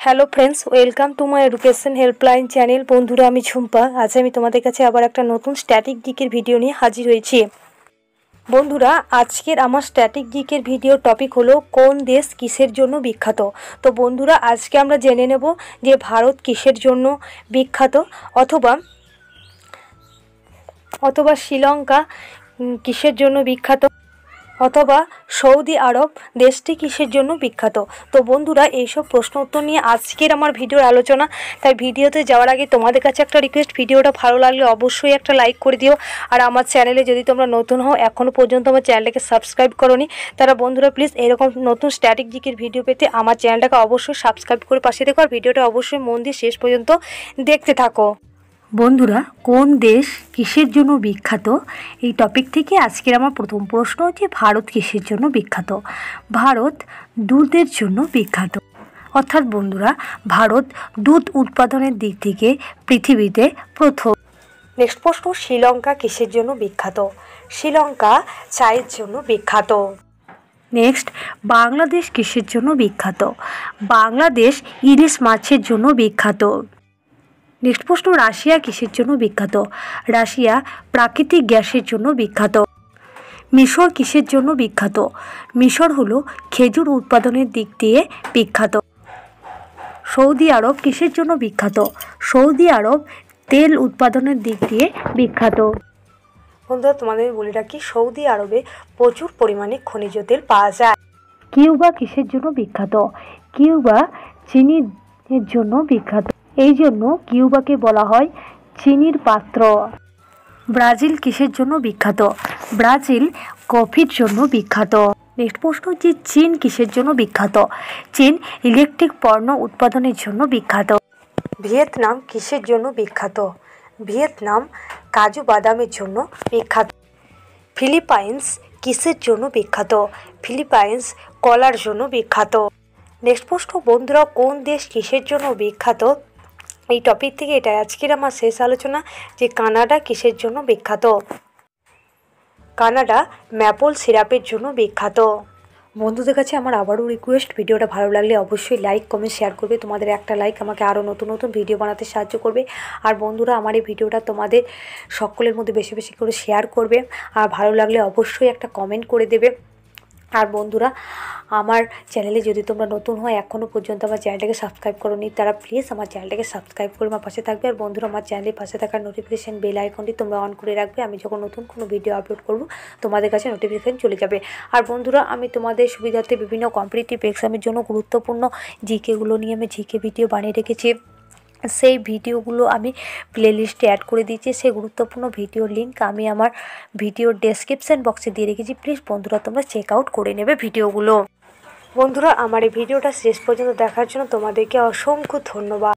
Hello friends, welcome to my education helpline channel. বন্ধুরা, আমি ঝুম্পা। আজ আমি তোমাদের কাছে আবার একটা নতুন স্ট্যাটিক জিকের ভিডিও নিয়ে হাজির হয়েছি। বন্ধুরা, আজকের আমার স্ট্যাটিক জিকের ভিডিও টপিক হলো কোন দেশ কিসের জন্য বিখ্যাত। তো বন্ধুরা, আজকে আমরা জেনে নেব যে ভারত কিসের জন্য বিখ্যাত, অথবা শ্রীলঙ্কা কিসের জন্য বিখ্যাত, অথবা সৌদি আরব দেশটি কিসের জন্য বিখ্যাত। তো বন্ধুরা, এইসব প্রশ্ন উত্তর নিয়ে আজকের আমার ভিডিওর আলোচনা। তাই ভিডিওতে যাওয়ার আগে তোমাদের কাছে একটা রিকোয়েস্ট, ভিডিওটা ভালো লাগলে অবশ্যই একটা লাইক করে দিও। আর আমার চ্যানেলে যদি তোমরা নতুন হও, এখনও পর্যন্ত আমার চ্যানেলটাকে সাবস্ক্রাইব করোনি, তারা বন্ধুরা প্লিজ এরকম নতুন স্ট্যাটিক জিকের ভিডিও পেতে আমার চ্যানেলটাকে অবশ্যই সাবস্ক্রাইব করে পাশে দেখো, আর ভিডিওটা অবশ্যই মন দিয়ে শেষ পর্যন্ত দেখতে থাকো। বন্ধুরা, কোন দেশ কিসের জন্য বিখ্যাত, এই টপিক থেকে আজকের আমার প্রথম প্রশ্ন হচ্ছে ভারত কিসের জন্য বিখ্যাত। ভারত দুধের জন্য বিখ্যাত। অর্থাৎ বন্ধুরা, ভারত দুধ উৎপাদনের দিক থেকে পৃথিবীতে প্রথম। নেক্সট প্রশ্ন, শ্রীলঙ্কা কিসের জন্য বিখ্যাত। শ্রীলঙ্কা চায়ের জন্য বিখ্যাত। নেক্সট, বাংলাদেশ কিসের জন্য বিখ্যাত। বাংলাদেশ ইলিশ মাছের জন্য বিখ্যাত। নেক্সট প্রশ্ন, রাশিয়া কিসের জন্য বিখ্যাত। রাশিয়া প্রাকৃতিক গ্যাসের জন্য বিখ্যাত। মিশর কিসের জন্য বিখ্যাত। মিশর হলো খেজুর উৎপাদনের দিক দিয়ে বিখ্যাত। সৌদি আরব কিসের জন্য বিখ্যাত। সৌদি আরব তেল উৎপাদনের দিক দিয়ে বিখ্যাত। বন্ধুরা, তোমাদের বলে রাখি, সৌদি আরবে প্রচুর পরিমাণে খনিজ তেল পাওয়া যায়। কিউবা কিসের জন্য বিখ্যাত। কিউবা চিনির জন্য বিখ্যাত, এই জন্য কিউবাকে বলা হয় চিনির পাত্র। ব্রাজিল কিসের জন্য বিখ্যাত। ব্রাজিল কফির জন্য বিখ্যাত। নেক্সট প্রশ্ন হচ্ছে চীন কিসের জন্য বিখ্যাত। চীন ইলেকট্রিক পণ্য উৎপাদনের জন্য বিখ্যাত। ভিয়েতনাম কিসের জন্য বিখ্যাত। ভিয়েতনাম কাজু বাদামের জন্য বিখ্যাত। ফিলিপাইন্স কিসের জন্য বিখ্যাত। ফিলিপাইন্স কলার জন্য বিখ্যাত। নেক্সট প্রশ্ন, বন্ধুরা, কোন দেশ কিসের জন্য বিখ্যাত, এই টপিক থেকে এটা আজকের আমার শেষ আলোচনা যে কানাডা কিসের জন্য বিখ্যাত। কানাডা ম্যাপল সিরাপের জন্য বিখ্যাত। বন্ধুদের কাছে আমার আবারও রিকোয়েস্ট, ভিডিওটা ভালো লাগলে অবশ্যই লাইক কমেন্ট শেয়ার করবে। তোমাদের একটা লাইক আমাকে আরও নতুন নতুন ভিডিও বানাতে সাহায্য করবে। আর বন্ধুরা, আমার এই ভিডিওটা তোমাদের সকলের মধ্যে বেশি বেশি করে শেয়ার করবে। আর ভালো লাগলে অবশ্যই একটা কমেন্ট করে দেবে। আর বন্ধুরা, আমার চ্যানেলে যদি তোমরা নতুন হয়, এখনও পর্যন্ত আমার চ্যানেলটাকে সাবস্ক্রাইব করোনি, তারা প্লিজ আমার চ্যানেলটাকে সাবস্ক্রাইব করে আমার পাশে থাকবে। আর বন্ধুরা, আমার চ্যানেলের পাশে থাকার নোটিফিকেশান বেল আইকনটি তোমরা অন করে রাখবে। আমি যখন নতুন কোনো ভিডিও আপলোড করব, তোমাদের কাছে নোটিফিকেশান চলে যাবে। আর বন্ধুরা, আমি তোমাদের সুবিধার্থে বিভিন্ন কম্পিটিটিভ এক্সামের জন্য গুরুত্বপূর্ণ জিকেগুলো নিয়ে আমি জিকে ভিডিও বানিয়ে রেখেছি। সেই ভিডিওগুলো আমি প্লেলিস্টে অ্যাড করে দিয়েছি। সেই গুরুত্বপূর্ণ ভিডিওর লিঙ্ক আমি আমার ভিডিওর ডেসক্রিপশান বক্সে দিয়ে রেখেছি। প্লিজ বন্ধুরা, তোমরা চেক আউট করে নেবে ভিডিওগুলো। বন্ধুরা, আমার এই ভিডিওটা শেষ পর্যন্ত দেখার জন্য তোমাদেরকে অসংখ্য ধন্যবাদ।